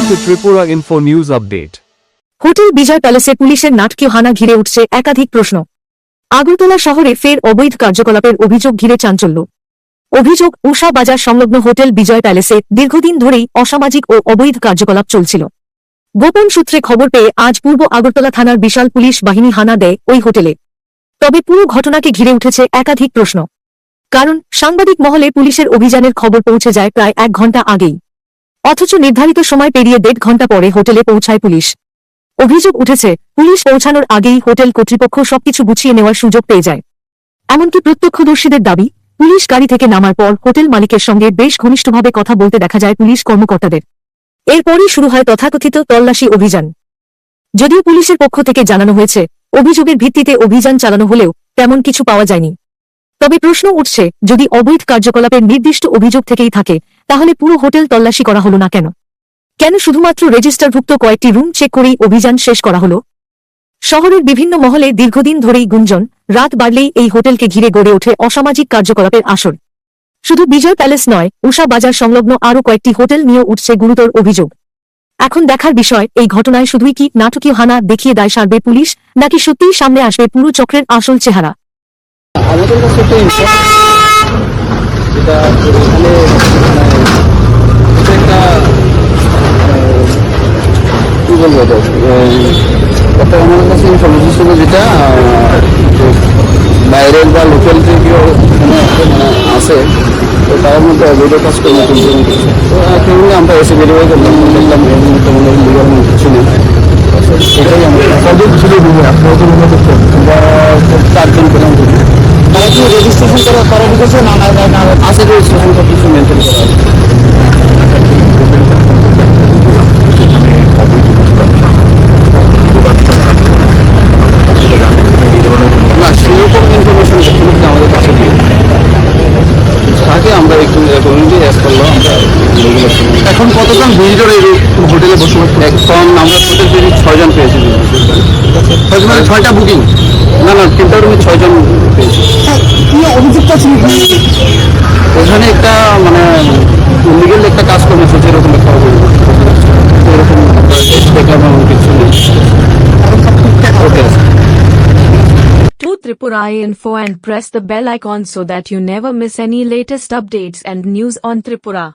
to Tripura Info News Update. Hotel Bijoy প্যালেসে পুলিশের নাটকীয় হানা ঘিরে উঠছে একাধিক প্রশ্ন। আগরতলা শহরে ফের অবৈধ কার্যকলাপের অভিযোগ ঘিরে চাঞ্চল্য। অভিযোগ, উষা বাজার সংলগ্ন হোটেল বিজয় প্যালেসে দীর্ঘদিন ধরেই অসামাজিক ও অবৈধ কার্যকলাপ চলছিল। গোপন সূত্রে খবর পেয়ে আজ পূর্ব আগরতলা থানার বিশাল পুলিশ বাহিনী হানা দেয় ওই হোটেলে। তবে পুরো ঘটনাকে ঘিরে উঠেছে একাধিক প্রশ্ন। কারণ সাংবাদিক মহলে পুলিশের অভিযানের খবর পৌঁছে যায় প্রায় 1 ঘণ্টা আগেই, অথচ নির্ধারিত সময় পেরিয়ে 1.5 ঘণ্টা পরে হোটেলে পৌঁছায় পুলিশ। অভিযোগ উঠেছে, পুলিশ পৌঁছানোর আগেই হোটেল কর্তৃপক্ষ সবকিছু গুছিয়ে নেওয়ার সুযোগ পেয়ে যায়। এমনকি প্রত্যক্ষদর্শীদের দাবি, পুলিশ গাড়ি থেকে নামার পর হোটেল মালিকের সঙ্গে বেশ ঘনিষ্ঠভাবে কথা বলতে দেখা যায় পুলিশ কর্মকর্তাদের। এরপরই শুরু হয় তথাকথিত তল্লাশি অভিযান। যদিও পুলিশের পক্ষ থেকে জানানো হয়েছে, অভিযোগের ভিত্তিতে অভিযান চালানো হলেও তেমন কিছু পাওয়া যায়নি। তবে প্রশ্ন উঠছে, যদি অবৈধ কার্যকলাপের নির্দিষ্ট অভিযোগ থেকেই থাকে, তাহলে পুরো হোটেল তল্লাশি করা হলো না কেন? কেন শুধুমাত্র রেজিস্টারভুক্ত কয়েকটি রুম চেক করেই অভিযান শেষ করা হলো? শহরের বিভিন্ন মহলে দীর্ঘদিন ধরেই গুঞ্জন, রাত বাড়লেই এই হোটেলকে ঘিরে গড়ে ওঠে অসামাজিক কার্যকলাপের আসর। শুধু বিজয় প্যালেস নয়, উষা বাজার সংলগ্ন আরও কয়েকটি হোটেল নিয়েও উঠছে গুরুতর অভিযোগ। এখন দেখার বিষয়, এই ঘটনায় শুধুই কি নাটকীয় হানা দেখিয়ে দায় সারবে পুলিশ, নাকি সত্যিই সামনে আসবে পুরো চক্রের আসল চেহারা? আমাদের কাছে একটা যেটা এখানে একটা কি বলবো, একটা আমাদের কাছে ইনফরমেশন ছিল যেটা বাইরের বা লোকাল যে কেউ আছে, তো তার মধ্যে অবৈধ কাজ করে তো এখন আমরা এসে বেরিয়ে করলাম, দেখলাম লিগাল কিছু নেই। সেটাই আমরা চারজন পেলাম। তারা কি রেজিস্ট্রেশন করা ঢুকেছে না আছে? রেজিস্ট্রেশন সব কিছু মেনটেন করা আছে। না, সেরকম ইনফরমেশন আমাদের কাছে থাকে, আমরা একটু কমিউনিটি অ্যাড করলাম। আমরা এখন কতজন ভিজিটর এই হোটেলে বসবাস? এখন আমরা হোটেল থেকে 6 জন পেয়েছি। 6টা বুকিং? না, 3টা রুমে 6 জন পেয়েছি। কি অভিযোগটা ছিল? ওখানে একটা লিগেল একটা কাজ করেছে, যেরকম একটা এরকম দেখলাম কিছু নেই। To Tripura Info and press the bell icon so that you never miss any latest updates and news on Tripura.